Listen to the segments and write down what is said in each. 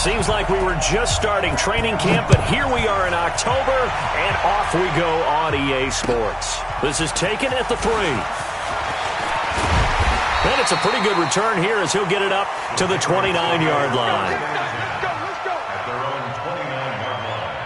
Seems like we were just starting training camp, but here we are in October, and off we go on EA Sports. This is taken at the 3. And it's a pretty good return here as he'll get it up to the 29-yard line. At their own 29-yard line.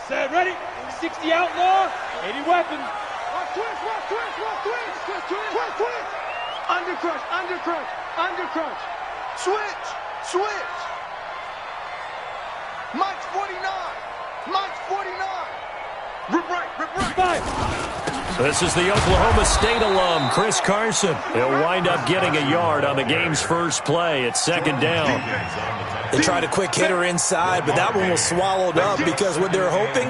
Set, ready? 60 outlaw, 80 weapons. Watch twist. Undercrunch. Switch. Mike's 49. Rip right. Five. So this is the Oklahoma State alum, Chris Carson. He'll wind up getting a yard on the game's first play. It's second down. They tried a quick hitter inside, but that one was swallowed up because what they're hoping,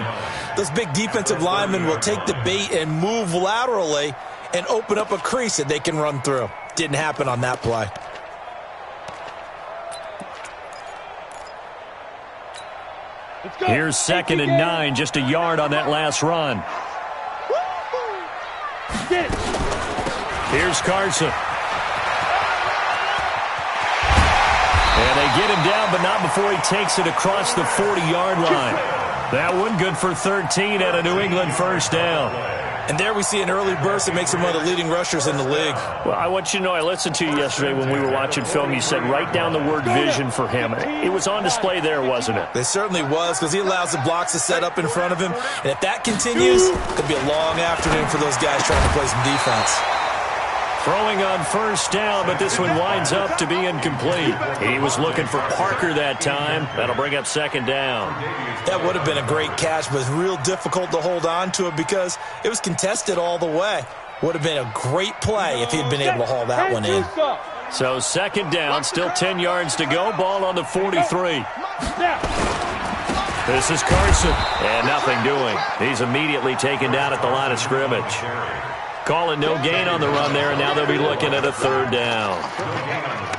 those big defensive linemen will take the bait and move laterally and open up a crease that they can run through. Didn't happen on that play. Here's 2nd and 9, just a yard on that last run. Here's Carson. And they get him down, but not before he takes it across the 40-yard line. That one good for 13 at a New England first down. And there we see an early burst that makes him one of the leading rushers in the league. Well, I want you to know, I listened to you yesterday when we were watching film. You said write down the word vision for him. It was on display there, wasn't it? It certainly was, because he allows the blocks to set up in front of him. And if that continues, it could be a long afternoon for those guys trying to play some defense. Throwing on first down, but this one winds up to be incomplete. He was looking for Parker that time. That'll bring up second down. That would have been a great catch, but real difficult to hold on to it because it was contested all the way. Would have been a great play if he had been able to haul that one in. So second down, still 10 yards to go. Ball on the 43. This is Carson, and nothing doing. He's immediately taken down at the line of scrimmage. Calling no gain on the run there, and now they'll be looking at a third down.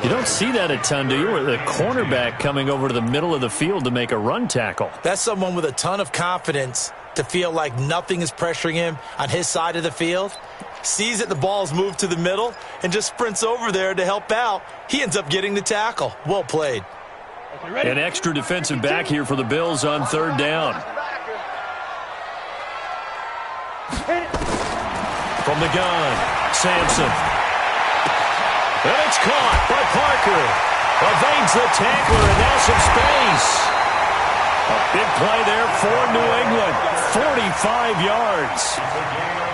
You don't see that a ton, do you? With a cornerback coming over to the middle of the field to make a run tackle. That's someone with a ton of confidence to feel like nothing is pressuring him on his side of the field. Sees that the ball's moved to the middle and just sprints over there to help out. He ends up getting the tackle. Well played. An extra defensive back here for the Bills on third down. From the gun, Sampson. And it's caught by Parker. Evades the tackler, and now some space. A big play there for New England. 45 yards.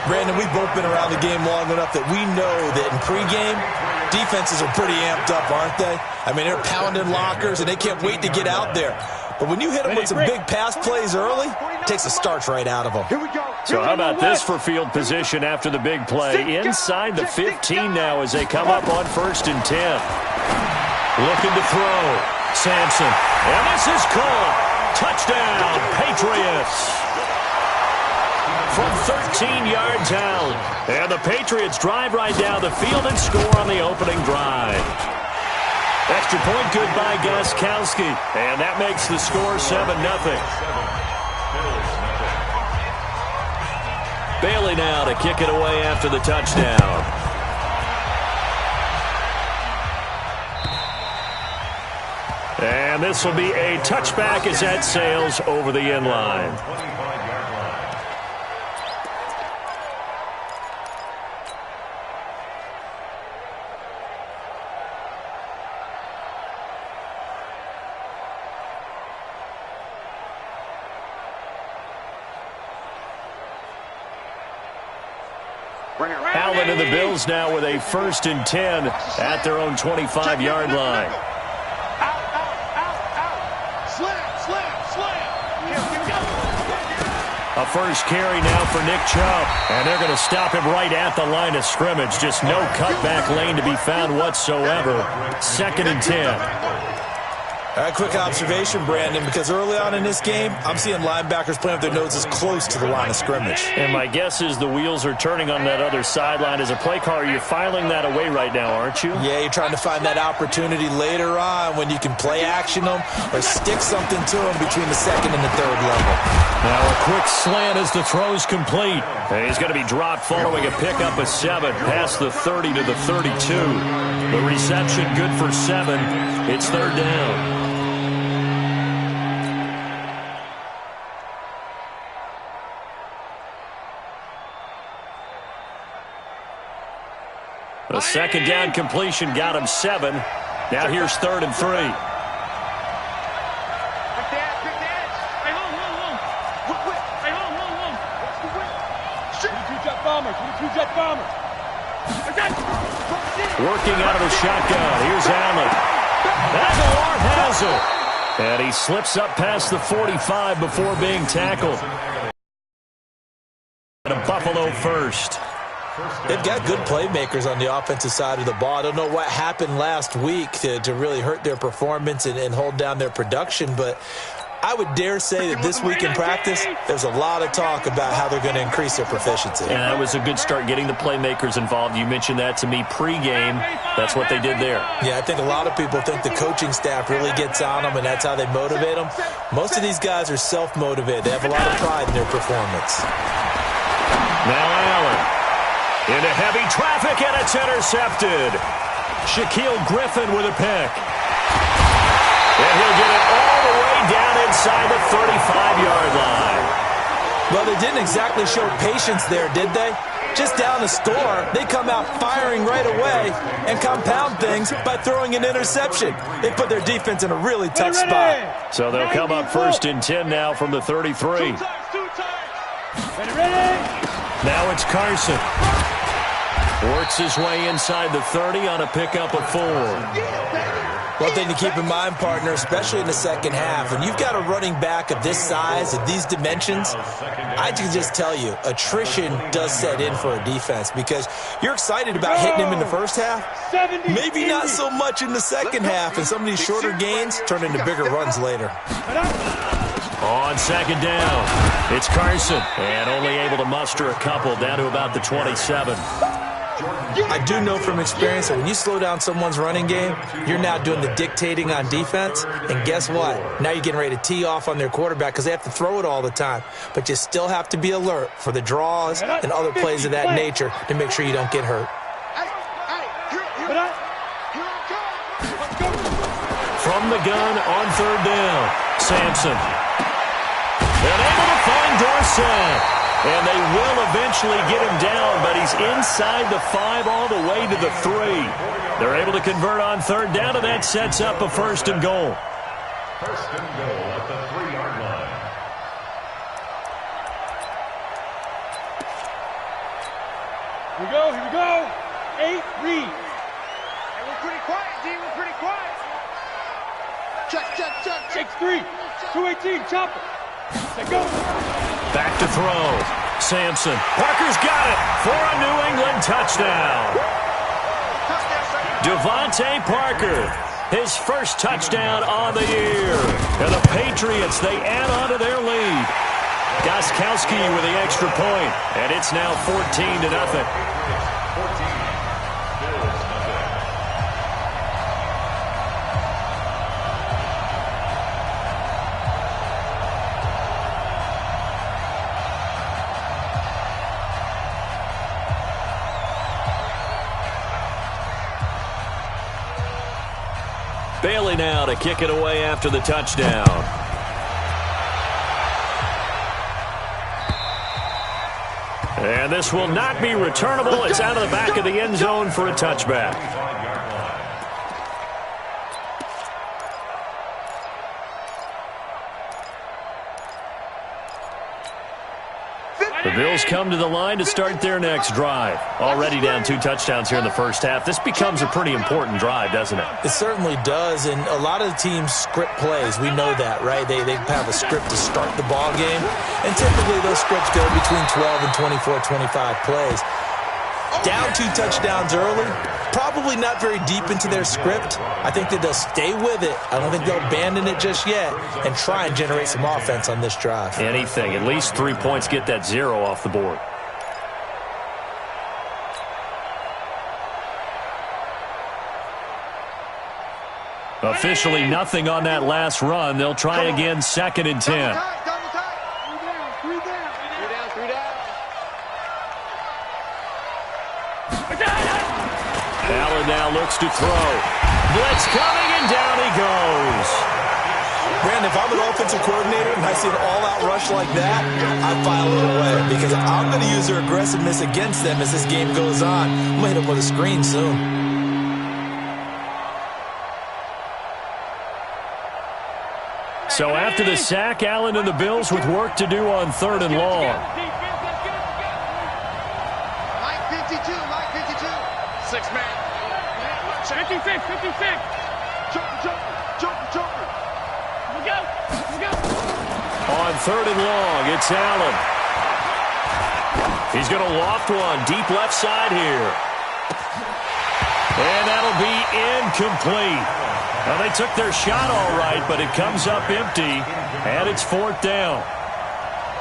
Brandon, we've both been around the game long enough that we know that in pregame, defenses are pretty amped up, aren't they? I mean, they're pounding lockers, and they can't wait to get out there. But when you hit them with some big pass plays early, it takes the starch right out of them. Here we go. So how about this for field position after the big play? Inside the 15 now as they come up on 1st and 10. Looking to throw. Sampson. And this is caught. Touchdown, Patriots. From 13 yards out. And the Patriots drive right down the field and score on the opening drive. Extra point good by Gostkowski. And that makes the score 7-0. Bailey now to kick it away after the touchdown. And this will be a touchback as that sails over the end line. Allen and the Bills now with a 1st and 10 at their own 25-yard line. A first carry now for Nick Chubb. And they're going to stop him right at the line of scrimmage. Just no cutback lane to be found whatsoever. 2nd and 10. All right, quick observation, Brandon, because early on in this game, I'm seeing linebackers playing with their noses close to the line of scrimmage. And my guess is the wheels are turning on that other sideline. As a play caller, you're filing that away right now, aren't you? Yeah, you're trying to find that opportunity later on when you can play action them or stick something to them between the second and the third level. Now a quick slant as the throw's complete. And he's going to be dropped following a pickup of 7 past the 30 to the 32. The reception good for 7. It's third down. The second down completion got him 7. Now here's 3rd and 3. Working out of the shotgun. Here's Allen. Aguilar has it. And he slips up past the 45 before being tackled. And a Buffalo first. They've got good playmakers on the offensive side of the ball. I don't know what happened last week to really hurt their performance and hold down their production, but I would dare say that this week in practice, there's a lot of talk about how they're going to increase their proficiency. And that was a good start, getting the playmakers involved. You mentioned that to me pregame. That's what they did there. Yeah, I think a lot of people think the coaching staff really gets on them, and that's how they motivate them. Most of these guys are self-motivated. They have a lot of pride in their performance. Now Allen. Into heavy traffic, and it's intercepted. Shaquille Griffin with a pick. And he'll get it all the way down inside the 35-yard line. Well, they didn't exactly show patience there, did they? Just down the score, they come out firing right away and compound things by throwing an interception. They put their defense in a really tough spot. So they'll come up 1st and 10 now from the 33. Now it's Carson. Works his way inside the 30 on a pickup of 4. One thing to keep in mind, partner, especially in the second half, when you've got a running back of this size, of these dimensions, I can just tell you, attrition does set in for a defense because you're excited about hitting him in the first half, maybe not so much in the second half, and some of these shorter gains turn into bigger runs later. On second down, it's Carson, and only able to muster a couple down to about the 27. I do know from experience that when you slow down someone's running game, you're now doing the dictating on defense, and guess what? Now you're getting ready to tee off on their quarterback because they have to throw it all the time, but you still have to be alert for the draws and other plays of that nature to make sure you don't get hurt. From the gun on 3rd down, Sampson. And able to find Dorsett. And they will eventually get him down, but he's inside the 5 all the way to the 3. They're able to convert on 3rd down, and that sets up a 1st and goal. 1st and goal at the 3-yard line. Here we go. 8, read. Hey, we're pretty quiet, D. We're pretty quiet. Check. 6-3. 218, chopper. Let's go. Back to throw. Sampson. Parker's got it for a New England touchdown. Devontae Parker, his first touchdown on the year. And the Patriots, they add on to their lead. Gostkowski with the extra point, and it's now 14-0. Bailey now to kick it away after the touchdown. And this will not be returnable. It's out of the back of the end zone for a touchback. The Bills come to the line to start their next drive. Already down 2 touchdowns here in the first half. This becomes a pretty important drive, doesn't it? It certainly does, and a lot of the teams script plays. We know that, right? They have a script to start the ball game, and typically those scripts go between 12 and 24, 25 plays. Down 2 touchdowns early, probably probably not very deep into their script. I think that they'll stay with it. I don't think they'll abandon it just yet and try and generate some offense on this drive. Anything. At least 3 points, get that 0 off the board. Officially nothing on that last run. They'll try again, 2nd and 10. Three down. Allen now looks to throw. Blitz coming, and down he goes. Brandon, if I'm an offensive coordinator and I see an all-out rush like that, I file it away because I'm going to use their aggressiveness against them as this game goes on. I'm going to hit them with a screen soon. So after the sack, Allen and the Bills with work to do on 3rd and long. Mike 52. 6-man. 56. Joker. Here we go. On 3rd and long, it's Allen. He's going to loft one deep left side here. And that'll be incomplete. Well, they took their shot all right, but it comes up empty, and it's 4th down.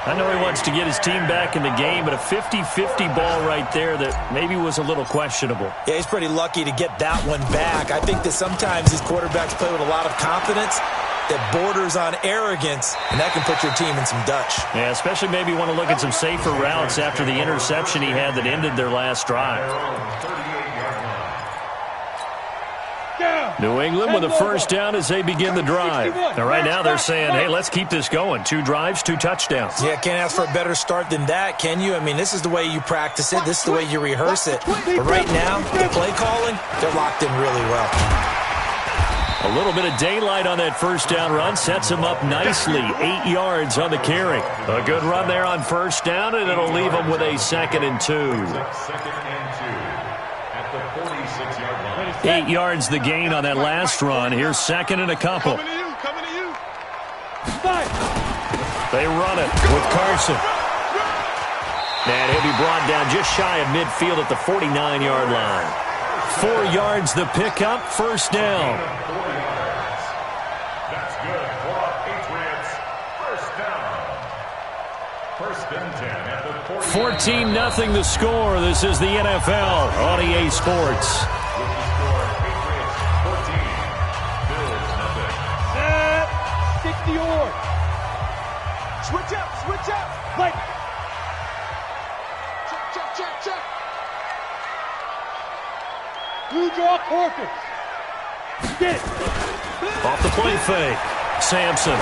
I know he wants to get his team back in the game, but a 50-50 ball right there that maybe was a little questionable. Yeah, he's pretty lucky to get that one back. I think that sometimes these quarterbacks play with a lot of confidence that borders on arrogance, and that can put your team in some Dutch. Yeah, especially maybe want to look at some safer routes after the interception he had that ended their last drive. New England with a 1st down as they begin the drive. Now, right now they're saying, hey, let's keep this going. 2 drives, 2 touchdowns. Yeah, can't ask for a better start than that, can you? I mean, this is the way you practice it. This is the way you rehearse it. But right now, the play calling, they're locked in really well. A little bit of daylight on that 1st down run sets him up nicely. 8 yards on the carry. A good run there on 1st down, and it'll leave him with a 2nd and 2. 2nd and 2 at the 46-yard line. 8 yards the gain on that last run. Here's 2nd and a couple. Coming to you. They run it with Carson. And he'll be brought down just shy of midfield at the 49-yard line. 4 yards the pickup, 1st down. That's good for Patriots. 1st down. 1st and 10 at the 14-0 the score. This is the NFL on EA Sports. Switch up. Play. Check. Blue draw quarters. Get it. Off the play fake. Sampson.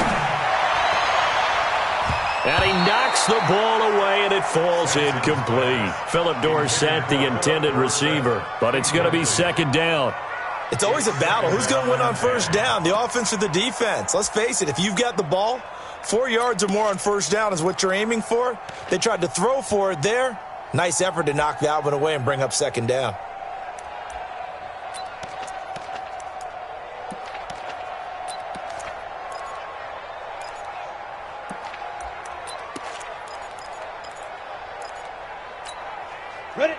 And he knocks the ball away, and it falls incomplete. Philip Dorsett, the intended receiver. But it's going to be 2nd down. It's always a battle. Who's going to win on 1st down, the offense or the defense? Let's face it, if you've got the ball, 4 yards or more on 1st down is what you're aiming for. They tried to throw for it there. Nice effort to knock that one away and bring up 2nd down.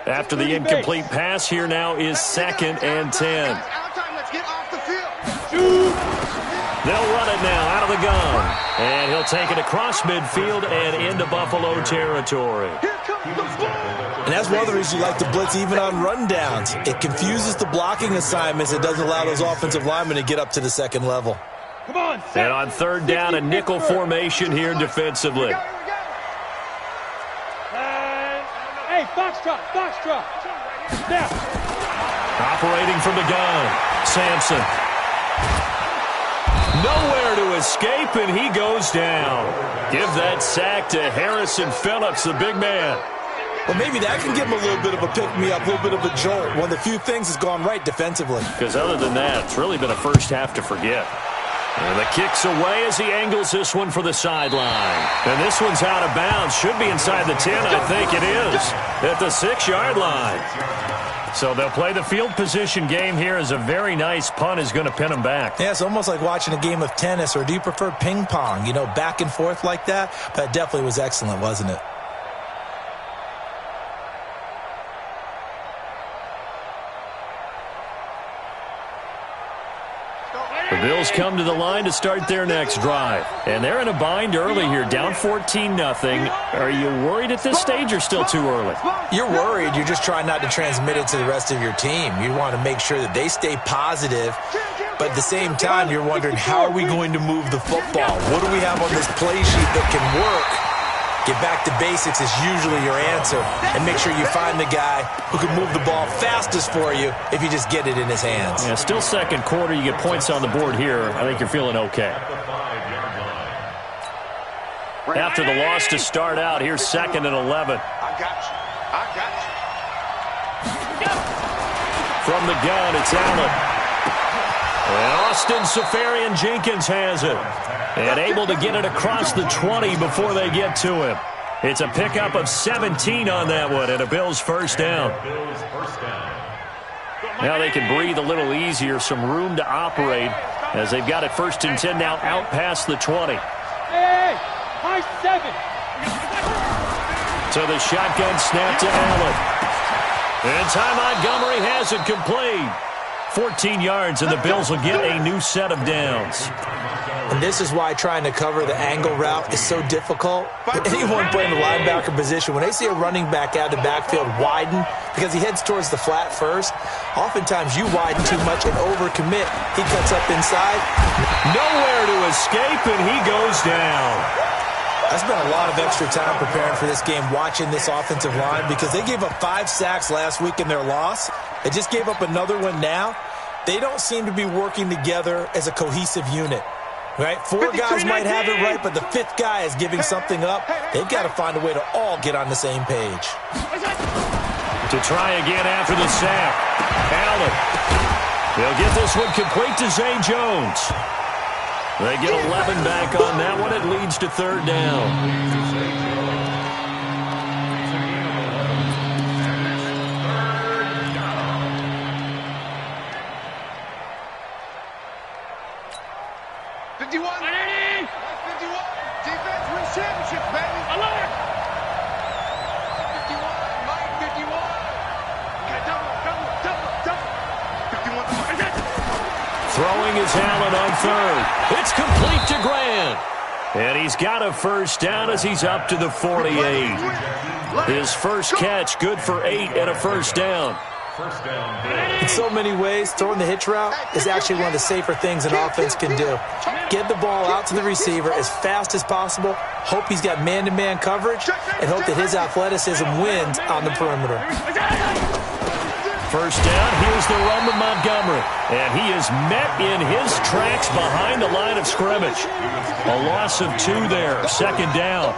After the incomplete pass, here now is 2nd and 10. Let's get off the field. They'll run it now out of the gun. And he'll take it across midfield and into Buffalo territory. And that's one of the reasons you like to blitz even on rundowns. It confuses the blocking assignments. It doesn't allow those offensive linemen to get up to the 2nd level. Come on, and on 3rd down, a nickel formation here defensively. Hey, Foxtrot. Now. Operating from the gun, Sampson. Nowhere to escape, and he goes down. Give that sack to Harrison Phillips, the big man. Well, maybe that can give him a little bit of a pick-me-up, a little bit of a jolt. One of the few things has gone right defensively. Because other than that, it's really been a 1st half to forget. And the kick's away as he angles this one for the sideline. And this one's out of bounds. Should be inside the 10, I think it is. At the 6-yard line. So they'll play the field position game here as a very nice punt is going to pin them back. Yeah, it's almost like watching a game of tennis, or do you prefer ping pong? You know, back and forth like that? That definitely was excellent, wasn't it? Bills come to the line to start their next drive. And they're in a bind early here, down 14-0. Are you worried at this stage or still too early? You're worried. You're just trying not to transmit it to the rest of your team. You want to make sure that they stay positive. But at the same time, you're wondering, how are we going to move the football? What do we have on this play sheet that can work? Get back to basics is usually your answer. And make sure you find the guy who can move the ball fastest for you if you just get it in his hands. Yeah, still second quarter. You get points on the board here. I think you're feeling okay. After the loss to start out, here's 2nd and 11. I got you. From the gun, it's Allen. And Austin Safarian-Jenkins has it. And able to get it across the 20 before they get to him. It's a pickup of 17 on that one and a Bills first down. Now they can breathe a little easier, some room to operate as they've got it 1st and 10 now out past the 20. Hey, high 7. So the shotgun snap to Allen. And Ty Montgomery has it complete. 14 yards, and the Bills will get a new set of downs. And this is why trying to cover the angle route is so difficult. Anyone playing the linebacker position, when they see a running back out of the backfield widen because he heads towards the flat first, oftentimes you widen too much and overcommit. He cuts up inside. Nowhere to escape, and he goes down. I spent a lot of extra time preparing for this game, watching this offensive line, because they gave up 5 sacks last week in their loss. They just gave up another one now. They don't seem to be working together as a cohesive unit. Right? 4 guys might have it right, but the 5th guy is giving something up. They've got to find a way to all get on the same page. To try again after the sack. Allen. They'll get this one complete to Zay Jones. They get 11 back on that one. It leads to 3rd down. Throwing is Allen on 3rd. It's complete to Grant. And he's got a first down as he's up to the 48. His first catch, good for 8 and a first down. In so many ways, throwing the hitch route is actually one of the safer things an offense can do. Get the ball out to the receiver as fast as possible, hope he's got man-to-man coverage, and hope that his athleticism wins on the perimeter. First down, here's the run to Montgomery. And he is met in his tracks behind the line of scrimmage. A loss of 2 there, 2nd down.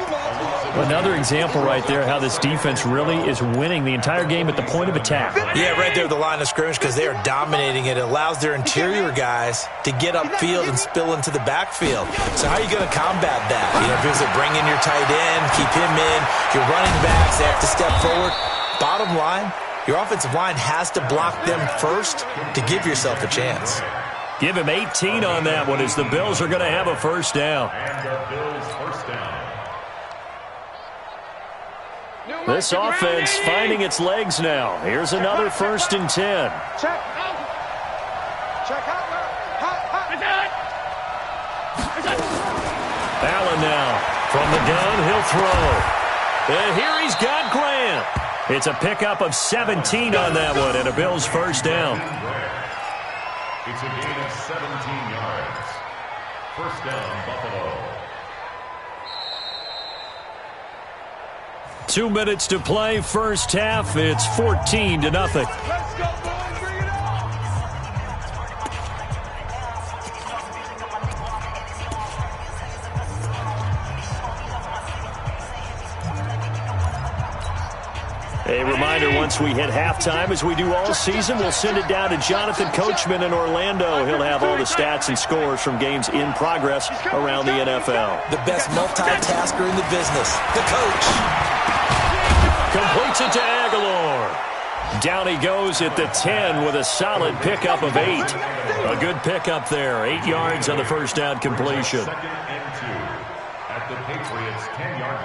Another example right there how this defense really is winning the entire game at the point of attack. Yeah, right there at the line of scrimmage, because they are dominating it. It allows their interior guys to get upfield and spill into the backfield. So how are you going to combat that? You know, because they bring in your tight end, keep him in, your running backs, they have to step forward. Bottom line, your offensive line has to block them first to give yourself a chance. Give him 18 on that one as the Bills are going to have a first down. This offense finding its legs now. Here's another 1st and 10. Check out. Allen now from the gun. He'll throw. And here he's got Grant. It's a pickup of 17 on that one and a Bills first down. It's a gain of 17 yards. First down, Buffalo. 2 minutes to play, first half. It's 14-0. Let's go, boys. Bring it on. A reminder, once we hit halftime, as we do all season, we'll send it down to Jonathan Coachman in Orlando. He'll have all the stats and scores from games in progress around the NFL. The best multitasker in the business, the coach. Completes it to Aguilar. Down he goes at the 10 with a solid pickup of 8. A good pickup there. 8 yards on the first down completion.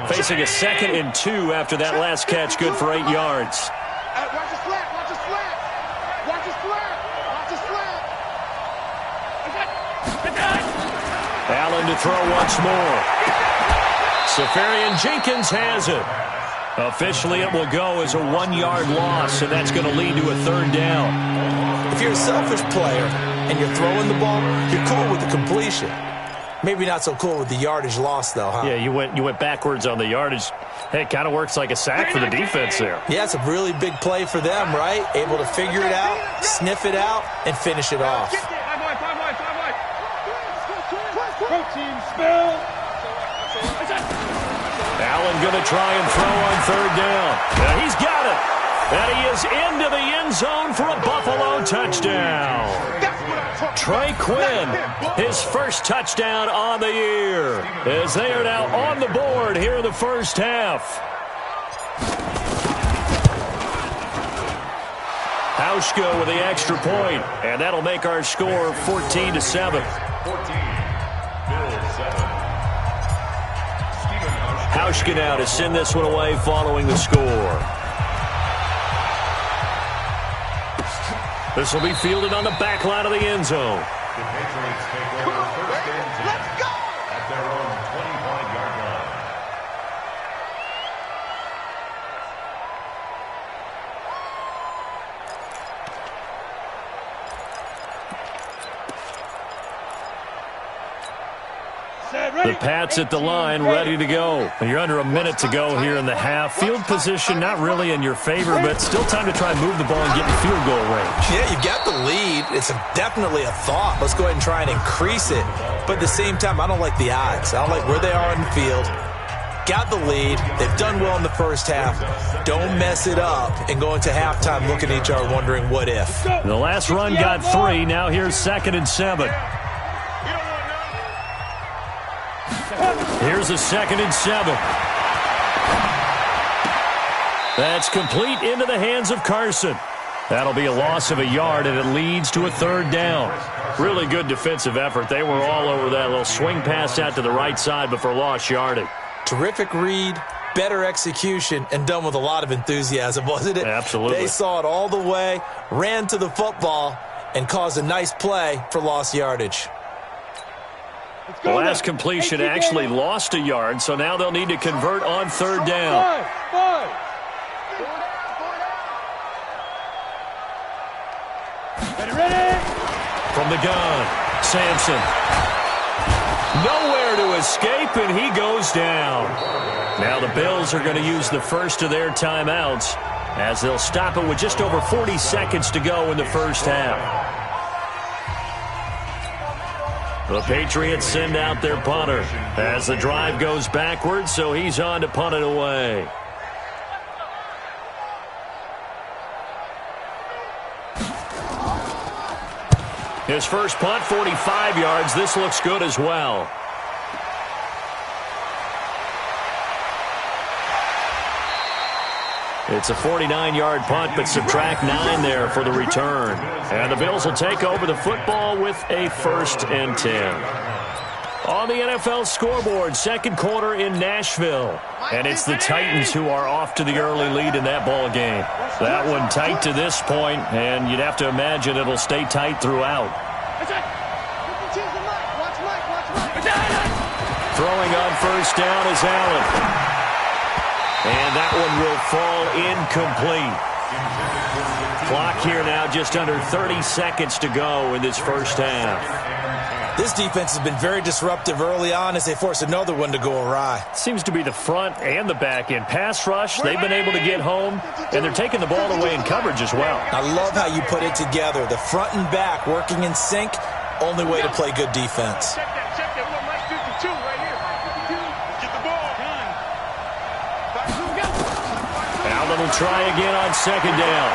Facing a 2nd and 2 after that last catch, good for 8 yards. Watch his flat. Watch his flat. Watch his flat. Watch his flat. Allen to throw once more. Safarian Jenkins has it. Officially, it will go as a 1-yard loss, and that's going to lead to a third down. If you're a selfish player and you're throwing the ball, you're cool with the completion. Maybe not so cool with the yardage loss, though, huh? Yeah, you went backwards on the yardage. Hey, it kind of works like a sack for the defense there. Yeah, it's a really big play for them, right? Able to figure it out, sniff it out, and finish it off. Protein spill. Allen going to try and throw on third down. Now he's got it. And he is into the end zone for a Buffalo touchdown. Trey Quinn, his first touchdown on the year, as they are now on the board here in the first half. Hauschka with the extra point, and that'll make our score 14-7. Hauschka now to send this one away following the score. This will be fielded on the back line of the end zone. The Patriots take over first and 10 at their own 25-yard line. The Pats at the line, ready to go. You're under a minute to go here in the half. Field position not really in your favor, but still time to try and move the ball and get in field goal range. Yeah, you got the lead. It's definitely a thought. Let's go ahead and try and increase it. But at the same time, I don't like the odds. I don't like where they are in the field. Got the lead. They've done well in the first half. Don't mess it up and go into halftime looking at each other wondering what if. The last run got 3. Now here's 2nd and 7. Here's a 2nd and 7. That's complete into the hands of Carson. That'll be a loss of a yard, and it leads to a third down. Really good defensive effort. They were all over that little swing pass out to the right side, but for lost yardage. Terrific read, better execution, and done with a lot of enthusiasm, wasn't it? Absolutely. They saw it all the way, ran to the football, and caused a nice play for lost yardage. The last completion actually lost a yard, so now they'll need to convert on third down. Ready? From the gun, Sampson. Nowhere to escape, and he goes down. Now the Bills are going to use the first of their timeouts as they'll stop it with just over 40 seconds to go in the first half. The Patriots send out their punter as the drive goes backwards, so he's on to punt it away. His first punt, 45 yards. This looks good as well. It's a 49-yard punt, but subtract 9 there for the return. And the Bills will take over the football with a 1st and 10. On the NFL scoreboard, second quarter in Nashville. And it's the Titans who are off to the early lead in that ball game. That one tight to this point, and you'd have to imagine it'll stay tight throughout. Throwing on first down is Allen. And that one will fall incomplete. Clock here now just under 30 seconds to go in this first half. This defense has been very disruptive early on as they force another one to go awry. Seems to be the front and the back end. Pass rush, they've been able to get home, and they're taking the ball away in coverage as well. I love how you put it together. The front and back working in sync, only way to play good defense. Check that. What Mike do for 2 right here. Get the ball. Allen will try again on second down.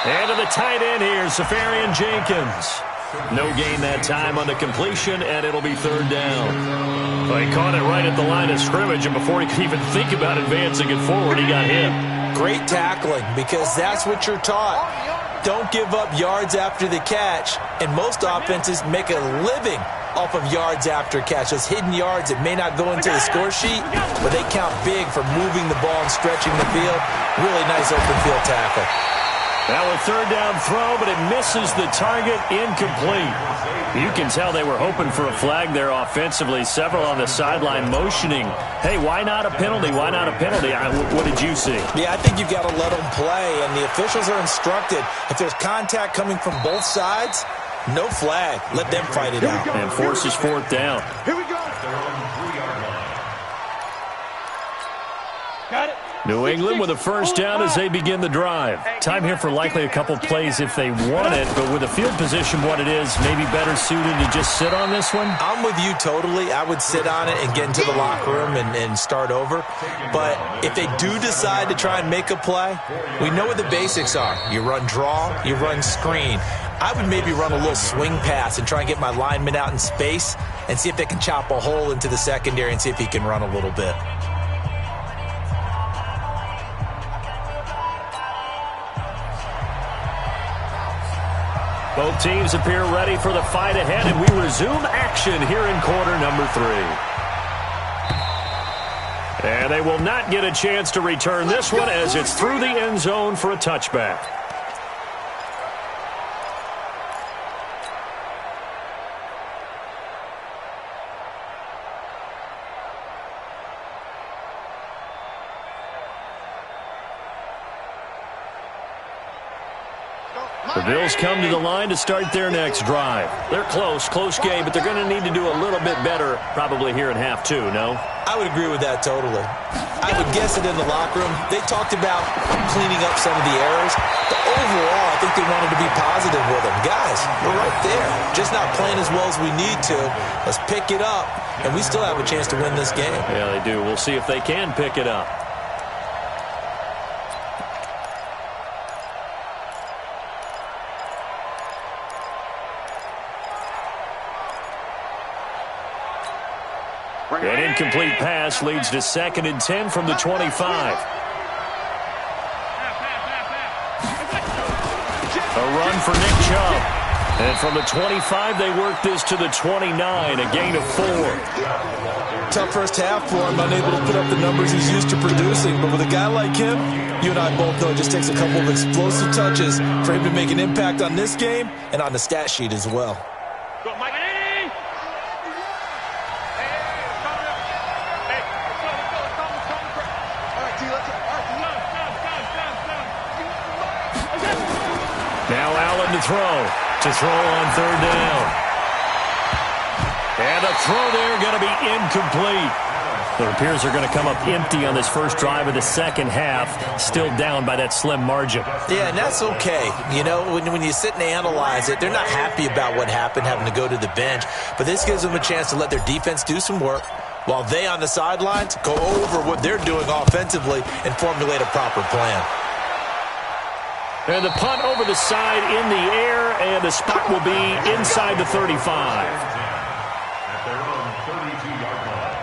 And to the tight end here, Safarian Jenkins. No gain that time on the completion, and it'll be third down. Well, he caught it right at the line of scrimmage, and before he could even think about advancing it forward, he got hit. Great tackling, because that's what you're taught. Don't give up yards after the catch, and most offenses make a living off of yards after catch. Those hidden yards that may not go into the score sheet, but they count big for moving the ball and stretching the field. Really nice open field tackle. Now a third down throw, but it misses the target, incomplete. You can tell they were hoping for a flag there offensively. Several on the sideline motioning, hey, why not a penalty? Why not a penalty? What did you see? Yeah, I think you've got to let them play, and the officials are instructed. If there's contact coming from both sides, no flag. Let them fight it out. And forces fourth down. Here we go. Got it. New England with a first down as they begin the drive. Time here for likely a couple plays if they want it, but with the field position what it is, maybe better suited to just sit on this one? I'm with you totally. I would sit on it and get into the locker room and start over. But if they do decide to try and make a play, we know what the basics are. You run draw, you run screen. I would maybe run a little swing pass and try and get my lineman out in space and see if they can chop a hole into the secondary and see if he can run a little bit. Both teams appear ready for the fight ahead, and we resume action here in quarter number 3. And they will not get a chance to return this one as it's through the end zone for a touchback. The Bills come to the line to start their next drive. They're close game, but they're going to need to do a little bit better probably here in half 2, no? I would agree with that totally. I would guess it in the locker room. They talked about cleaning up some of the errors, but overall, I think they wanted to be positive with them. Guys, we're right there. Just not playing as well as we need to. Let's pick it up, and we still have a chance to win this game. Yeah, they do. We'll see if they can pick it up. An incomplete pass leads to 2nd and 10 from the 25. A run for Nick Chubb. And from the 25, they work this to the 29, a gain of 4. Tough first half for him, unable to put up the numbers he's used to producing. But with a guy like him, you and I both know it just takes a couple of explosive touches for him to make an impact on this game and on the stat sheet as well. Go, Mike. Now Allen to throw on 3rd down. And the throw there going to be incomplete. It appears they're going to come up empty on this first drive of the second half, still down by that slim margin. Yeah, and that's okay. You know, when you sit and analyze it, they're not happy about what happened, having to go to the bench. But this gives them a chance to let their defense do some work while they on the sidelines go over what they're doing offensively and formulate a proper plan. And the punt over the side in the air, and the spot will be inside the 35. At their own 32-yard line.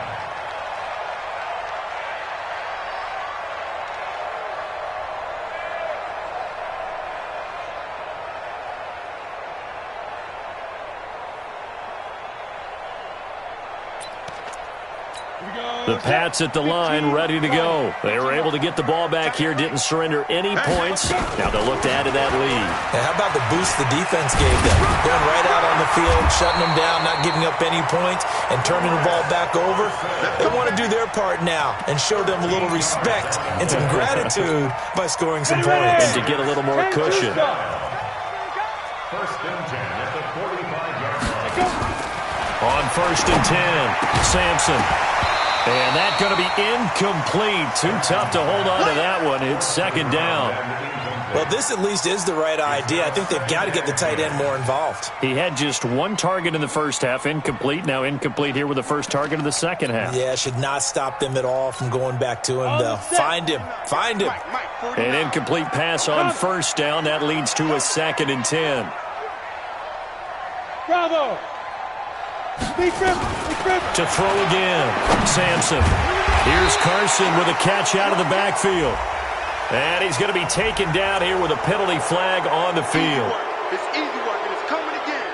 The Pats at the line, ready to go. They were able to get the ball back here, didn't surrender any points. Now they'll look to add to that lead. And how about the boost the defense gave them? Going right out on the field, shutting them down, not giving up any points, and turning the ball back over. They want to do their part now and show them a little respect and some gratitude by scoring some points. And to get a little more cushion. 1st and 10 at the 45-yard line. On 1st and 10, Sampson. And that's going to be incomplete. Too tough to hold on to that one. It's 2nd down. Well, this at least is the right idea. I think they've got to get the tight end more involved. He had just 1 target in the first half, incomplete. Now incomplete here with the first target of the second half. Yeah, should not stop them at all from going back to him, though. Find him. Find him. An incomplete pass on 1st down. That leads to a 2nd and 10. Bravo. To throw again, Sampson. Here's Carson with a catch out of the backfield. And he's going to be taken down here with a penalty flag on the field. It's easy work, and it's coming again.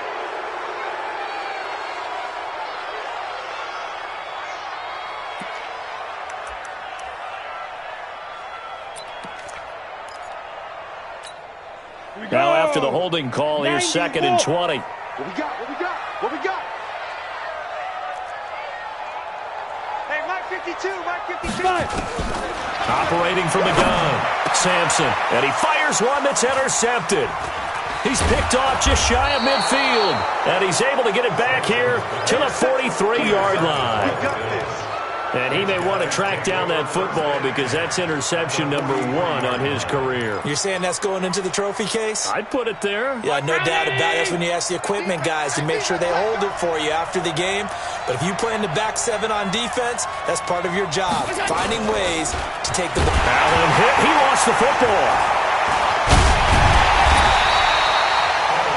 after the holding call. Here's 2nd and 20. What we got? What we got? What we got? Hey, Mike 52, Mike 52. Operating from the gun, Sampson, and he fires one that's intercepted. He's picked off just shy of midfield, and he's able to get it back here to the 43-yard line. And he may want to track down that football because that's interception number 1 on his career. You're saying that's going into the trophy case? I'd put it there. Yeah, no doubt about it. That's when you ask the equipment guys to make sure they hold it for you after the game. But if you play in the back 7 on defense, that's part of your job, finding ways to take the ball. Allen hit. He lost the football.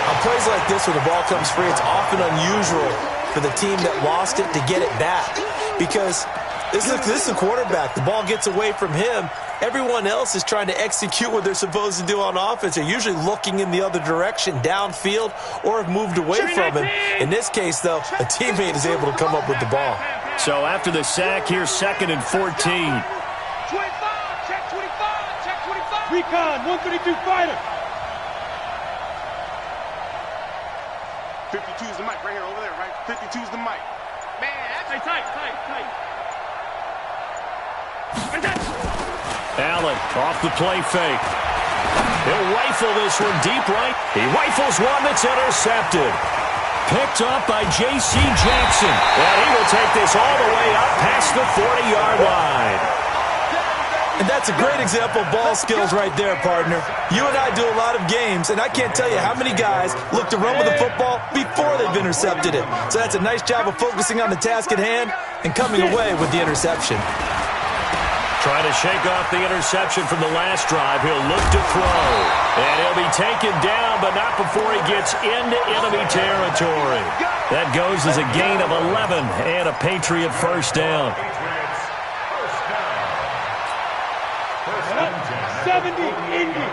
On plays like this where the ball comes free, it's often unusual for the team that lost it to get it back because this is a quarterback. The ball gets away from him. Everyone else is trying to execute what they're supposed to do on offense. They're usually looking in the other direction, downfield, or have moved away from him. In this case, though, a teammate is able to come up with the ball. So after the sack, here's 2nd and 14. 25, check 25, check 25. Recon, 132 fighter. 52 is the mic right here, over there, right? 52 is the mic. Man, that's tight. Allen off the play fake. He'll rifle this one deep right. He rifles one that's intercepted. Picked up by J.C. Jackson. And he will take this all the way up past the 40-yard line. And that's a great example of ball skills right there, partner. You and I do a lot of games, and I can't tell you how many guys look to run with the football before they've intercepted it. So that's a nice job of focusing on the task at hand and coming away with the interception. Trying to shake off the interception from the last drive. He'll look to throw. And he'll be taken down, but not before he gets into enemy territory. That goes as a gain of 11 and a Patriot first down. 70, Indy.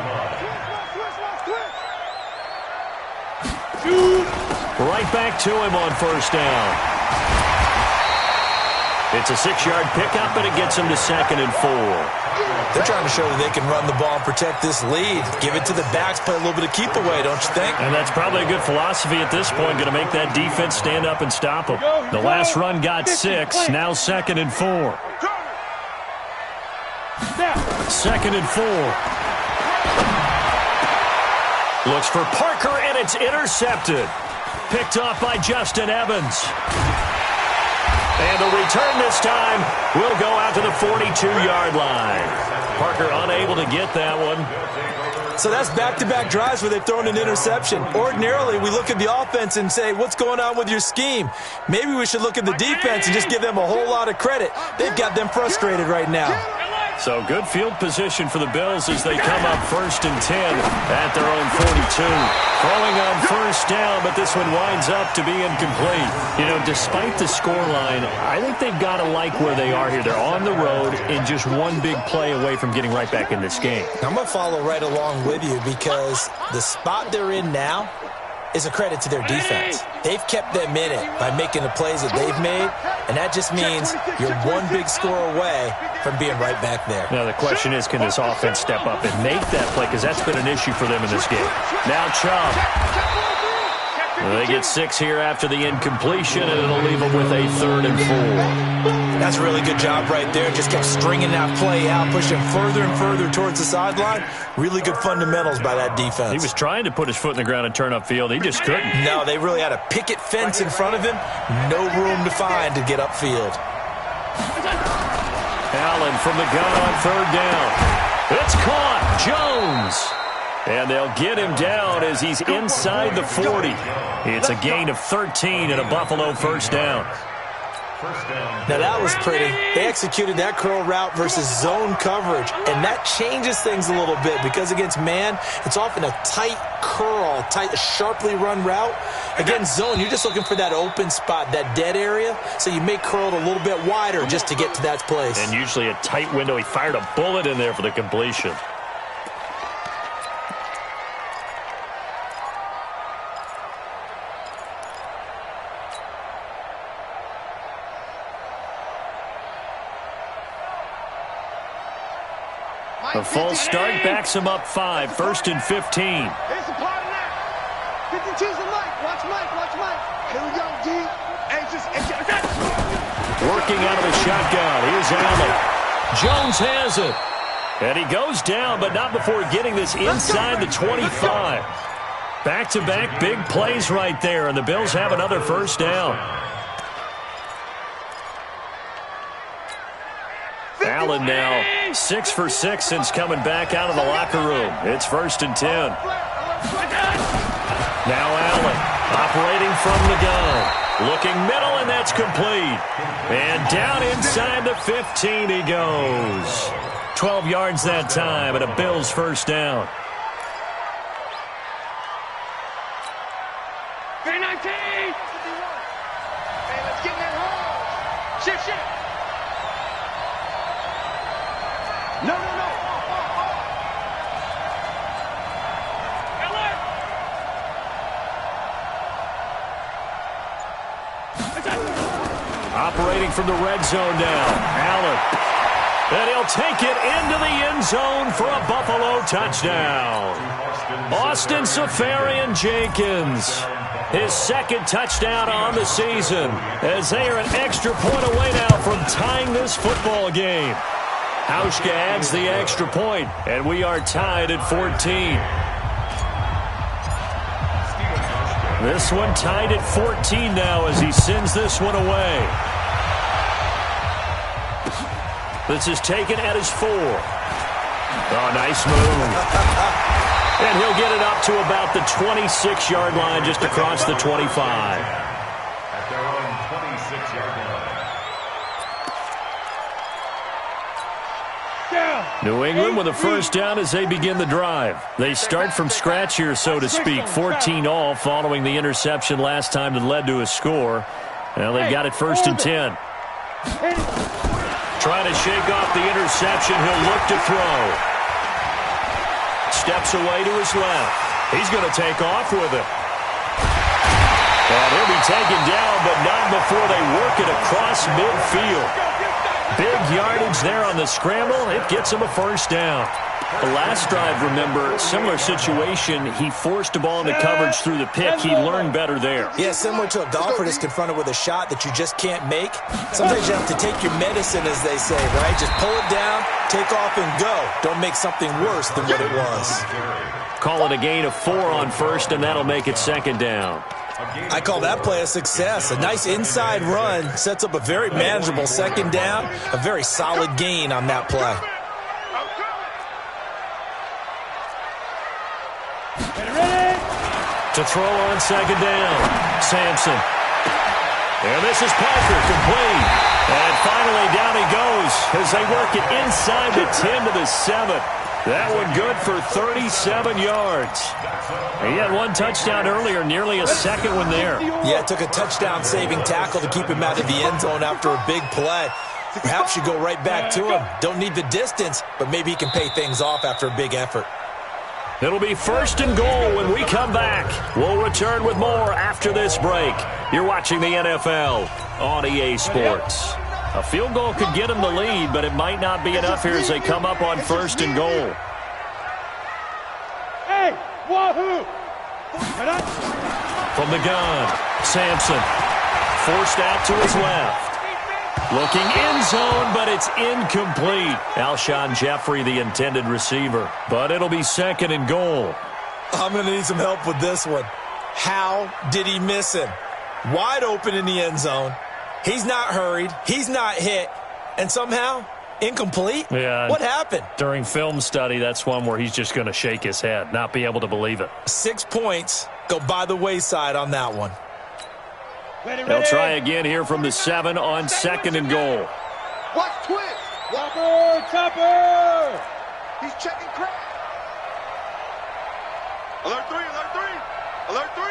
Right back to him on first down. It's a 6-yard pickup, and it gets him to 2nd and 4. They're trying to show that they can run the ball and protect this lead. Give it to the backs, play a little bit of keep away, don't you think? And that's probably a good philosophy at this point, going to make that defense stand up and stop them. The last run got 6, now 2nd and 4. 2nd and 4. Looks for Parker, and it's intercepted. Picked off by Justin Evans. And the return this time will go out to the 42-yard line. Parker unable to get that one. So that's back-to-back drives where they've thrown an interception. Ordinarily, we look at the offense and say, what's going on with your scheme? Maybe we should look at the defense and just give them a whole lot of credit. They've got them frustrated right now. So good field position for the Bills as they come up 1st and 10 at their own 42. Throwing on first down, but this one winds up to be incomplete. You know, despite the scoreline, I think they've got to like where they are here. They're on the road and just one big play away from getting right back in this game. I'm going to follow right along with you because the spot they're in now is a credit to their defense. They've kept them in it by making the plays that they've made, and that just means you're one big score away from being right back there. Now the question is, can this offense step up and make that play? Because that's been an issue for them in this game. Now Chubb. They get 6 here after the incompletion, and it'll leave them with a 3rd and 4. That's a really good job right there. Just kept stringing that play out, pushing further and further towards the sideline. Really good fundamentals by that defense. He was trying to put his foot in the ground and turn upfield. He just couldn't. No, they really had a picket fence in front of him. No room to find to get upfield. Allen from the gun on 3rd down. It's caught. Jones. And they'll get him down as he's inside the 40. It's a gain of 13 and a Buffalo first down. Now that was pretty. They executed that curl route versus zone coverage, and that changes things a little bit because against man, it's often a tight curl, tight, sharply run route. Against zone, you're just looking for that open spot, that dead area, so you may curl it a little bit wider just to get to that place. And usually a tight window. He fired a bullet in there for the completion. A false start backs him up 5, 1st and 15. It's a part of Tease the Mike. Watch Mike. Watch Mike. Here we go, D. Working out of the shotgun. Here's Allen. Jones has it. And he goes down, but not before getting this inside the 25. Back-to-back big plays right there, and the Bills have another first down. Allen now 6 for 6 since coming back out of the locker room. It's 1st and 10. Now Allen operating from the gun. Looking middle, and that's complete. And down inside the 15 he goes. 12 yards that time, and a Bills first down. Very 19. Hey, let's get in that hole. Shift. No. Operating from the red zone now. Allen. And he'll take it into the end zone for a Buffalo touchdown. Austin Safarian-Jenkins. His 2nd touchdown on the season, as they are an extra point away now from tying this football game. Hauschka adds the extra point, and we are tied at 14. This one tied at 14 now as he sends this one away. This is taken at his 4. Oh, nice move. And he'll get it up to about the 26-yard line, just across the 25. At their own 26-yard line. New England with a first down as they begin the drive. They start from scratch here, so to speak. 14-all following the interception last time that led to a score. Now they've got it 1st and 10. Trying to shake off the interception. He'll look to throw. Steps away to his left. He's going to take off with it. And he'll be taken down, but not before they work it across midfield. Big yardage there on the scramble. It gets him a first down. The last drive, remember, similar situation. He forced the ball into coverage through the pick. He learned better there. Yeah, similar to a golfer that's confronted with a shot that you just can't make. Sometimes you have to take your medicine, as they say, right? Just pull it down, take off, and go. Don't make something worse than what it was. Call it a gain of 4 on first, and that'll make it 2nd down. I call that play a success. A nice inside run sets up a very manageable 2nd down. A very solid gain on that play. To throw on 2nd down, Sampson. And this is Parker, complete. And finally down he goes as they work it inside the 10 to the 7. That one good for 37 yards. He had 1 touchdown earlier, nearly a 2nd one there. Yeah, it took a touchdown-saving tackle to keep him out of the end zone after a big play. Perhaps you go right back to him. Don't need the distance, but maybe he can pay things off after a big effort. It'll be 1st and goal when we come back. We'll return with more after this break. You're watching the NFL on EA Sports. A field goal could get them the lead, but it might not be enough here as they come up on 1st and goal. Hey, wahoo! From the gun, Sampson. Forced out to his left. Looking end zone, but it's incomplete. Alshon Jeffrey, the intended receiver. But it'll be 2nd and goal. I'm going to need some help with this one. How did he miss him? Wide open in the end zone. He's not hurried. He's not hit. And somehow, incomplete? Yeah. What happened? During film study, that's one where he's just going to shake his head, not be able to believe it. 6 points go by the wayside on that one. They'll try again here from the 7 on 2nd and goal. Watch twist. Chopper! He's checking crack. Alert 3, alert 3. Alert 3.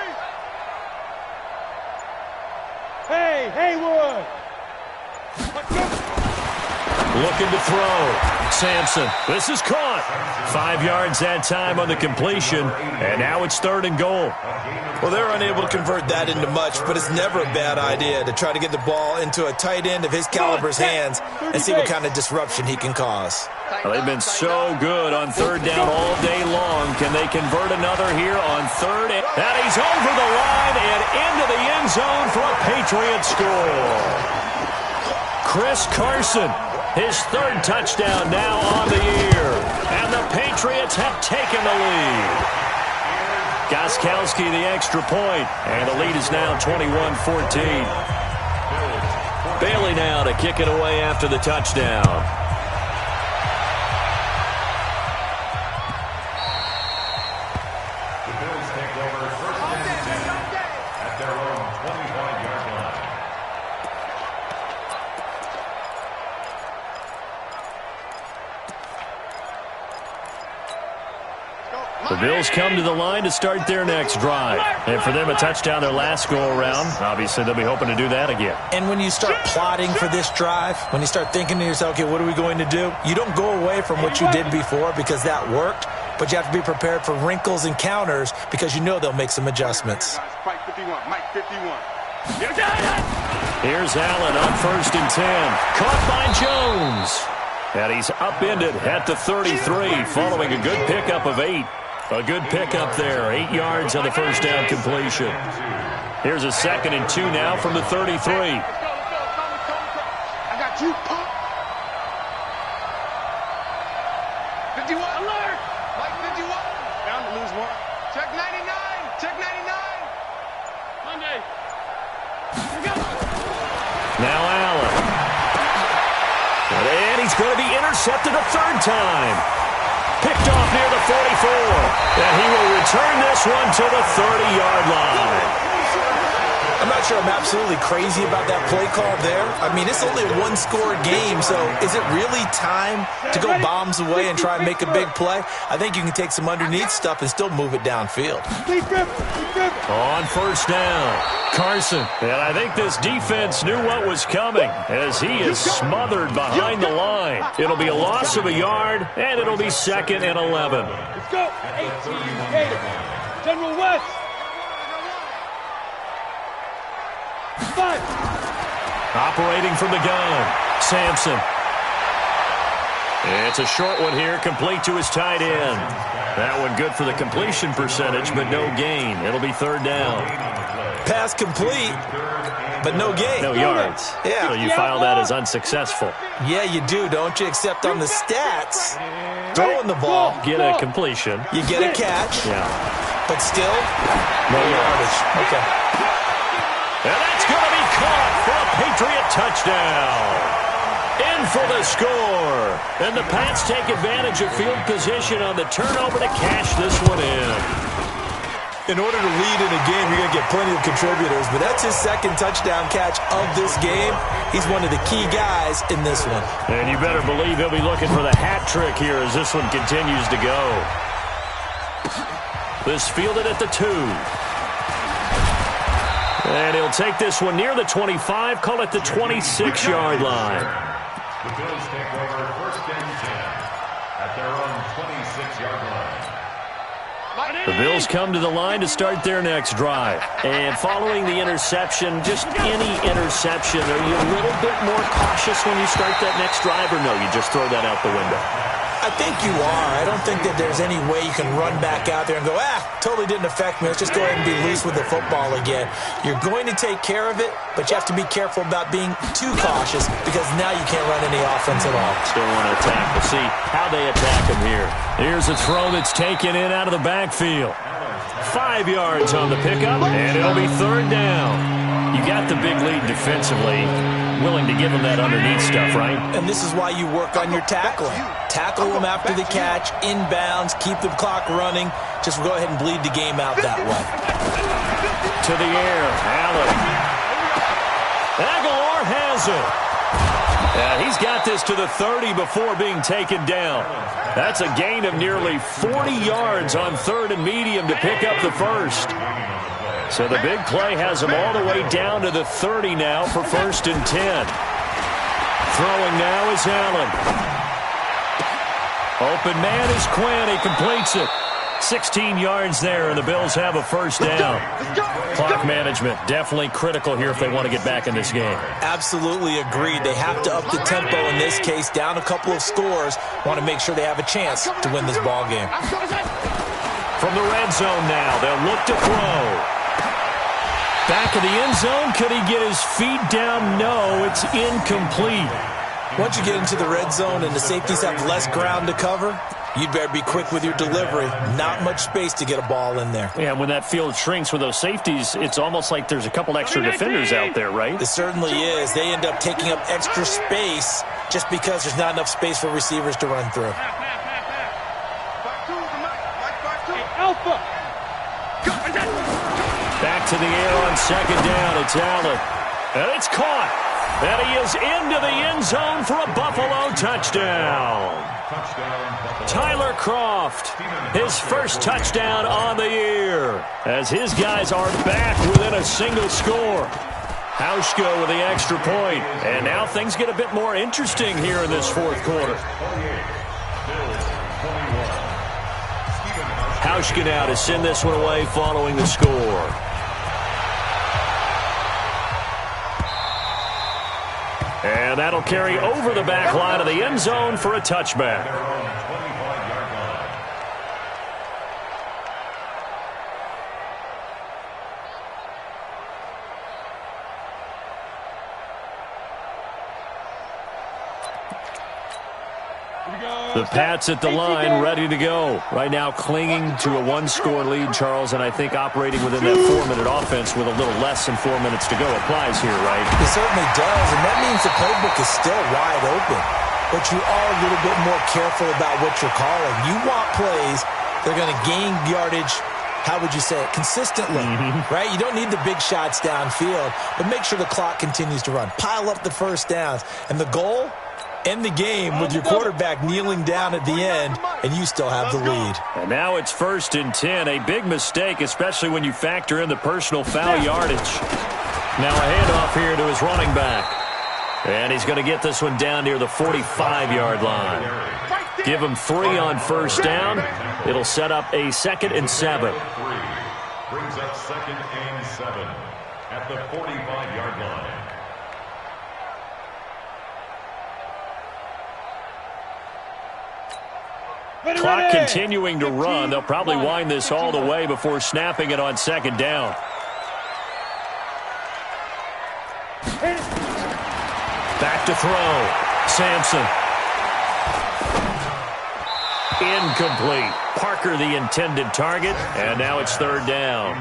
Hey, Haywood! Looking to throw. Sampson. This is caught. 5 yards that time on the completion. And now it's 3rd and goal. Well, they're unable to convert that into much, but it's never a bad idea to try to get the ball into a tight end of his caliber's hands and see what kind of disruption he can cause. Well, they've been so good on 3rd down all day long. Can they convert another here on 3rd? And he's over the line and into the end zone for a Patriot score. Chris Carson, his 3rd touchdown now on the year. And the Patriots have taken the lead. Gostkowski the extra point, and the lead is now 21-14. Bailey now to kick it away after the touchdown. The Bills take over 1st and 10 at their own 25-yard line. The Bills come to the line to start their next drive. And for them, a touchdown their last go-around. Obviously, they'll be hoping to do that again. And when you start plotting for this drive, when you start thinking to yourself, okay, what are we going to do? You don't go away from what you did before because that worked, but you have to be prepared for wrinkles and counters because you know they'll make some adjustments. Mike 51, Mike 51. Here's Allen on 1st and 10. Caught by Jones. And he's upended at the 33 following a good pickup of 8. A good pickup there. 8 yards on the 1st down completion. Here's a 2nd and 2 now from the 33. I got you. 51. Alert. Mike 51. Bound to lose one. Check 99. Check 99. Monday. Now Allen. And he's going to be intercepted a 3rd time. Picked off near the 44. And he will return this one to the 30-yard line. I'm not sure I'm absolutely crazy about that play call there. I mean, it's only a 1-score game, so is it really time to go bombs away and try and make a big play? I think you can take some underneath stuff and still move it downfield. On 1st down, Carson. And I think this defense knew what was coming as he is smothered behind the line. It'll be a loss of a yard, and it'll be 2nd and 11. Let's go. 18 Gator. General West. 5. Operating from the gun, Sampson. It's a short one here, complete to his tight end. That one good for the completion percentage, but no gain. It'll be 3rd down. Pass complete, but no gain. No yards. Yeah. So you file that as unsuccessful. Yeah, you do, don't you? Except on the stats, throwing the ball, Get a completion. you get a catch, Yeah. but still, no yardage. Okay. And that's going to be caught for a Patriot touchdown. In for the score. And the Pats take advantage of field position on the turnover to cash this one in. In order to lead in a game, you're going to get plenty of contributors, but that's his 2nd touchdown catch of this game. He's one of the key guys in this one. And you better believe he'll be looking for the hat trick here as this one continues to go. This fielded at the 2. And he'll take this one near the 25, call it the 26-yard line. The Bills take over 1st and 10 at their own 26-yard line. The Bills come to the line to start their next drive. And following the interception, just any interception, are you a little bit more cautious when you start that next drive, or no, you just throw that out the window? I think you are. I don't think that there's any way you can run back out there and go, totally didn't affect me. Let's just go ahead and be loose with the football again. You're going to take care of it, but you have to be careful about being too cautious because now you can't run any offense at all. Still want to attack. We'll see how they attack him here. Here's a throw that's taken in out of the backfield. 5 yards on the pickup, and it'll be 3rd down. You got the big lead defensively. Willing to give them that underneath stuff, right? And this is why you work on your tackling. Tackle them after the catch, inbounds, keep the clock running. Just go ahead and bleed the game out that way. To the air, Allen. Aguilar has it. He's got this to the 30 before being taken down. That's a gain of nearly 40 yards on 3rd and medium to pick up the 1st. So the big play has him all the way down to the 30 now for 1st and 10. Throwing now is Allen. Open man is Quinn. He completes it. 16 yards there, and the Bills have a first down. Clock management definitely critical here if they want to get back in this game. Absolutely agreed. They have to up the tempo in this case, down a couple of scores. Want to make sure they have a chance to win this ball game. From the red zone now, they'll look to throw. Back of the end zone, could he get his feet down? No, it's incomplete. Once you get into the red zone and the safeties have less ground to cover, you'd better be quick with your delivery. Not much space to get a ball in there. Yeah, when that field shrinks with those safeties, it's almost like there's a couple extra defenders out there, right? It certainly is. They end up taking up extra space just because there's not enough space for receivers to run through. Alpha. Back to the air on second down. It's Allen. And it's caught. And he is into the end zone for a Buffalo touchdown. Tyler Kroft, his first touchdown on the year, as his guys are back within a single score. Hauschka with the extra point. And now things get a bit more interesting here in this fourth quarter. Hauschka now to send this one away following the score. And that'll carry over the back line of the end zone for a touchback. The Pats at the line, ready to go. Right now clinging to a one-score lead, Charles, and I think operating within that 4-minute offense with a little less than 4 minutes to go applies here, right? It certainly does, and that means the playbook is still wide open. But you are a little bit more careful about what you're calling. You want plays that are going to gain yardage, how would you say it, consistently, right? You don't need the big shots downfield, but make sure the clock continues to run. Pile up the first downs. And the goal? End the game with your quarterback kneeling down at the end, and you still have the lead. And now it's 1st and 10. A big mistake, especially when you factor in the personal foul yardage. Now a handoff here to his running back. And he's going to get this one down near the 45-yard line. Give him 3 on first down. It'll set up a 2nd and 7. Brings up 2nd and 7 at the 45-yard line. Clock continuing to run. They'll probably wind this all the way before snapping it on 2nd down. Back to throw. Sampson. Incomplete. Parker the intended target, and now it's 3rd down.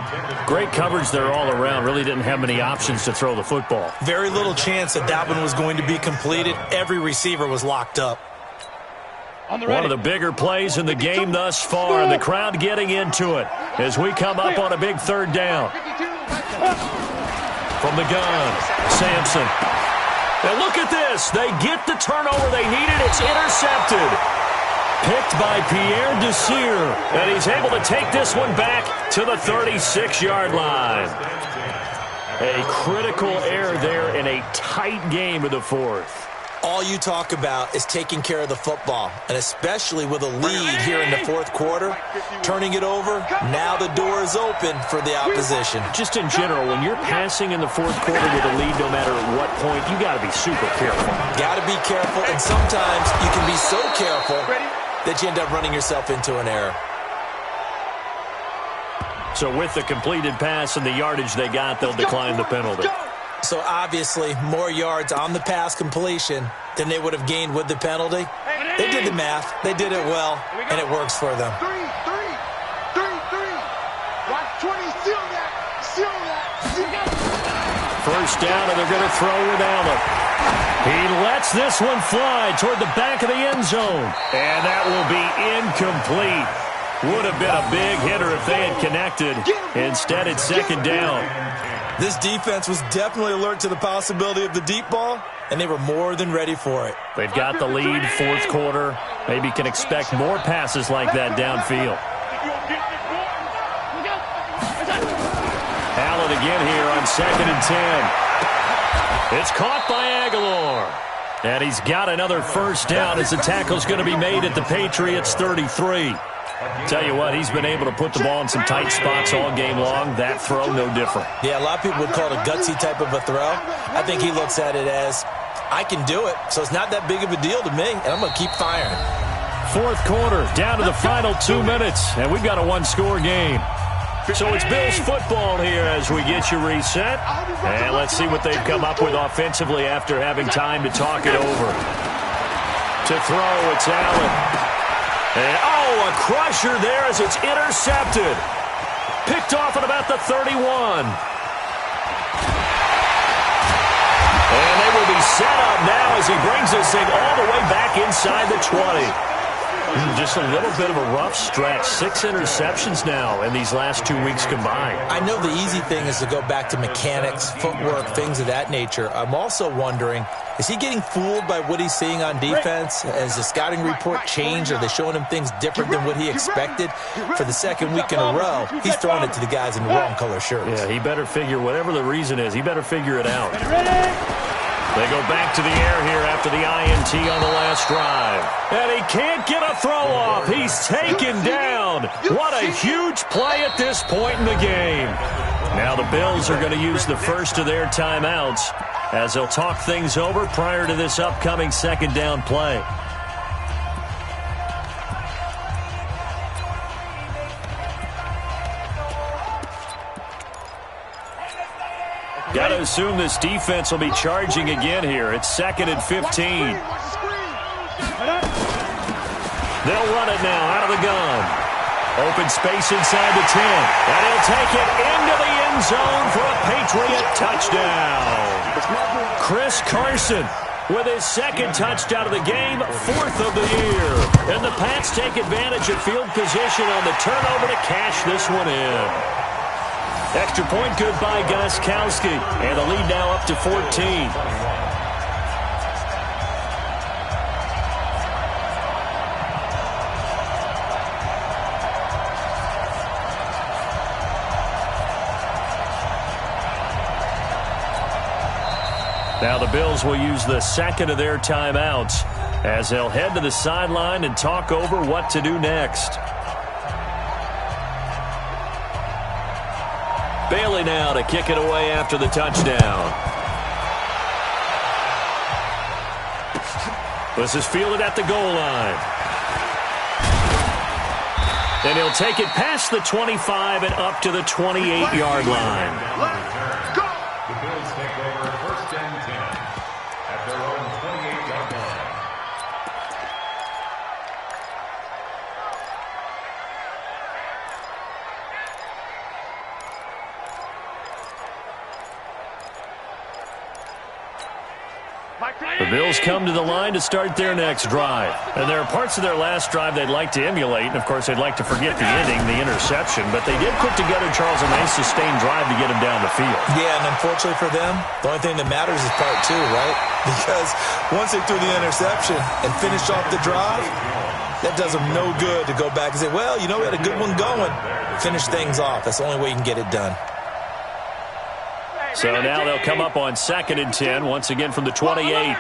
Great coverage there all around. Really didn't have many options to throw the football. Very little chance that one was going to be completed. Every receiver was locked up. One of the bigger plays in the game thus far, and the crowd getting into it as we come up on a big 3rd down. From the gun, Sampson. And look at this. They get the turnover they needed. It's intercepted. Picked by Pierre Desir, and he's able to take this one back to the 36-yard line. A critical error there in a tight game of the 4th. All you talk about is taking care of the football, and especially with a lead here in the 4th quarter, turning it over, now the door is open for the opposition. Just in general, when you're passing in the 4th quarter with a lead, no matter at what point, you got to be super careful. Got to be careful, and sometimes you can be so careful that you end up running yourself into an error. So with the completed pass and the yardage they got, they'll decline the penalty. So obviously, more yards on the pass completion than they would have gained with the penalty. They did the math. They did it well, and it works for them. 3. Watch 20. Seal that. First down, and they're going to throw with Allen. He lets this one fly toward the back of the end zone. And that will be incomplete. Would have been a big hitter if they had connected. Instead, it's 2nd down. This defense was definitely alert to the possibility of the deep ball, and they were more than ready for it. They've got the lead, 4th quarter. Maybe can expect more passes like that downfield. Allen again here on 2nd and 10. It's caught by Aguilar. And he's got another first down as the tackle's going to be made at the Patriots' 33. Tell you what, he's been able to put the ball in some tight spots all game long. That throw, no different. Yeah, a lot of people would call it a gutsy type of a throw. I think he looks at it as, I can do it, so it's not that big of a deal to me, and I'm going to keep firing. Fourth quarter, down to the final 2 minutes, and we've got a one-score game. So it's Bills football here as we get you reset. And let's see what they've come up with offensively after having time to talk it over. To throw, it's Allen. And, a crusher there as it's intercepted. Picked off at about the 31. And they will be set up now as he brings this thing all the way back inside the 20. Just a little bit of a rough stretch. 6 interceptions now in these last 2 weeks combined. I know the easy thing is to go back to mechanics, footwork, things of that nature. I'm also wondering, is he getting fooled by what he's seeing on defense? Has the scouting report changed? Are they showing him things different than what he expected? For the second week in a row, he's throwing it to the guys in the wrong color shirts. Yeah, he better figure, whatever the reason is, he better figure it out. They go back to the air here after the INT on the last drive. And he can't get a throw off. He's taken down. What a huge play at this point in the game. Now the Bills are going to use the first of their timeouts as they'll talk things over prior to this upcoming second down play. Got to assume this defense will be charging again here. It's 2nd and 15. They'll run it now out of the gun. Open space inside the 10. And he'll take it into the end zone for a Patriot touchdown. Chris Carson with his 2nd touchdown of the game, 4th of the year. And the Pats take advantage of field position on the turnover to cash this one in. Extra point good by Gostkowski. And the lead now up to 14. Now the Bills will use the second of their timeouts as they'll head to the sideline and talk over what to do next. Bailey now to kick it away after the touchdown. This is fielded at the goal line. And he'll take it past the 25 and up to the 28-yard line. The Bills take over 1st and 10 at their own 28-yard line. The Bills come to the line to start their next drive. And there are parts of their last drive they'd like to emulate. And, of course, they'd like to forget the ending, the interception. But they did put together, Charles, a nice sustained drive to get him down the field. Yeah, and unfortunately for them, the only thing that matters is part 2, right? Because once they threw the interception and finished off the drive, that does them no good to go back and say, well, you know, we had a good one going. Finish things off. That's the only way you can get it done. So now they'll come up on 2nd and 10, once again from the 28.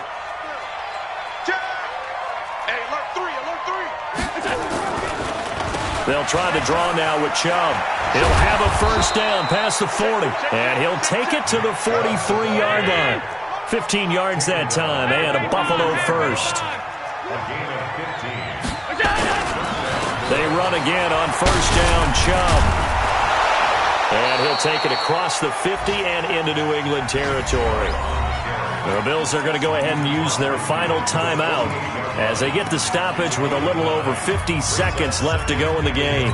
They'll try to draw now with Chubb. He'll have a first down past the 40, and he'll take it to the 43-yard line. 15 yards that time, and a Buffalo first. They run again on first down, Chubb. And he'll take it across the 50 and into New England territory. The Bills are going to go ahead and use their final timeout as they get the stoppage with a little over 50 seconds left to go in the game.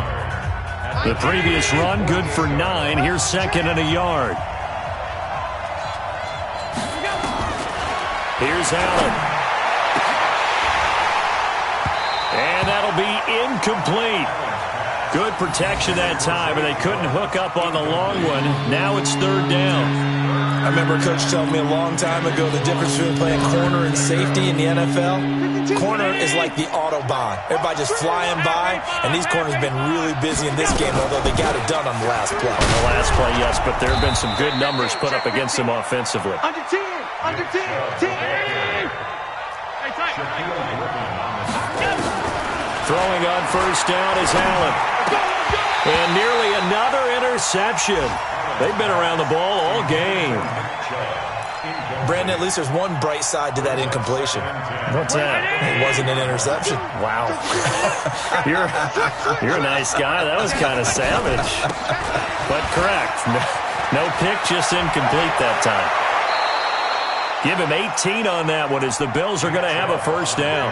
The previous run, good for 9. Here's 2nd and a yard. Here's Allen. And that'll be incomplete. Good protection that time, and they couldn't hook up on the long one. Now it's 3rd down. I remember a coach telling me a long time ago the difference between playing corner and safety in the NFL. Corner is like the Autobahn. Everybody just flying by, and these corners have been really busy in this game, although they got it done on the last play. On the last play, yes, but there have been some good numbers put up against them offensively. Under 10, under 10, 10. Throwing on first down is Allen. And nearly another interception. They've been around the ball all game. Brandon, at least there's one bright side to that incompletion. What's that? It wasn't an interception. Wow. You're a nice guy. That was kind of savage. But correct. No pick, just incomplete that time. Give him 18 on that one as the Bills are going to have a first down.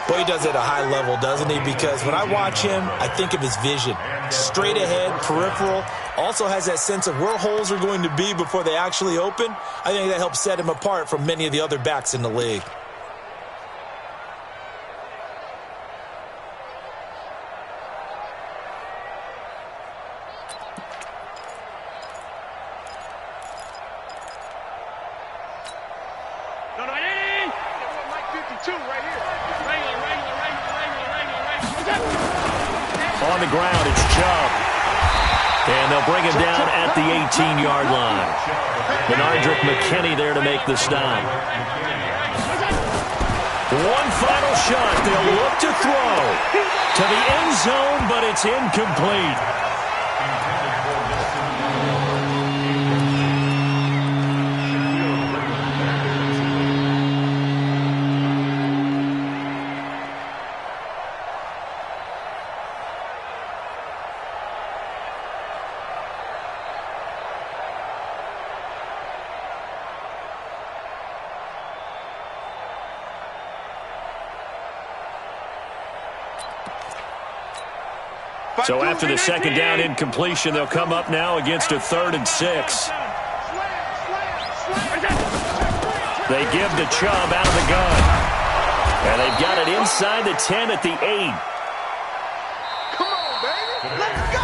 Boy, he does it at a high level, doesn't he? Because when I watch him, I think of his vision. Straight ahead, peripheral. Also has that sense of where holes are going to be before they actually open. I think that helps set him apart from many of the other backs in the league. On the ground, it's Chubb. And they'll bring him down at the 18-yard line. Benardrick McKinney there to make the stop. One final shot. They'll look to throw to the end zone, but it's incomplete. So after the second down incompletion, they'll come up now against a 3rd and 6. They give to Chubb out of the gun. And they've got it inside the 10 at the 8. Come on, baby. Let's go.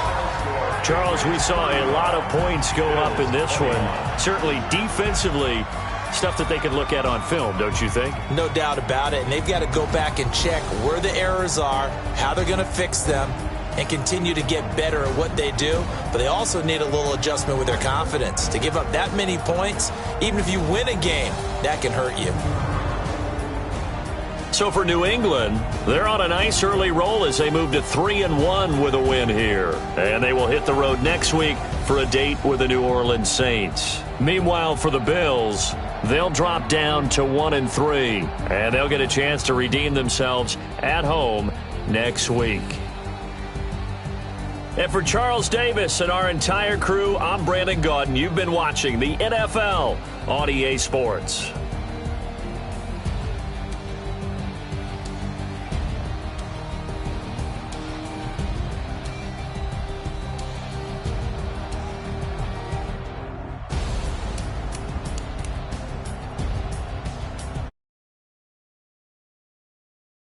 Charles, we saw a lot of points go up in this one. Certainly defensively, stuff that they can look at on film, don't you think? No doubt about it. And they've got to go back and check where the errors are, how they're going to fix them, and continue to get better at what they do. But they also need a little adjustment with their confidence. To give up that many points, even if you win a game, that can hurt you. So for New England, they're on a nice early roll as they move to 3-1 with a win here. And they will hit the road next week for a date with the New Orleans Saints. Meanwhile, for the Bills, they'll drop down to 1-3. And they'll get a chance to redeem themselves at home next week. And for Charles Davis and our entire crew, I'm Brandon Gaudin. You've been watching the NFL on EA Sports.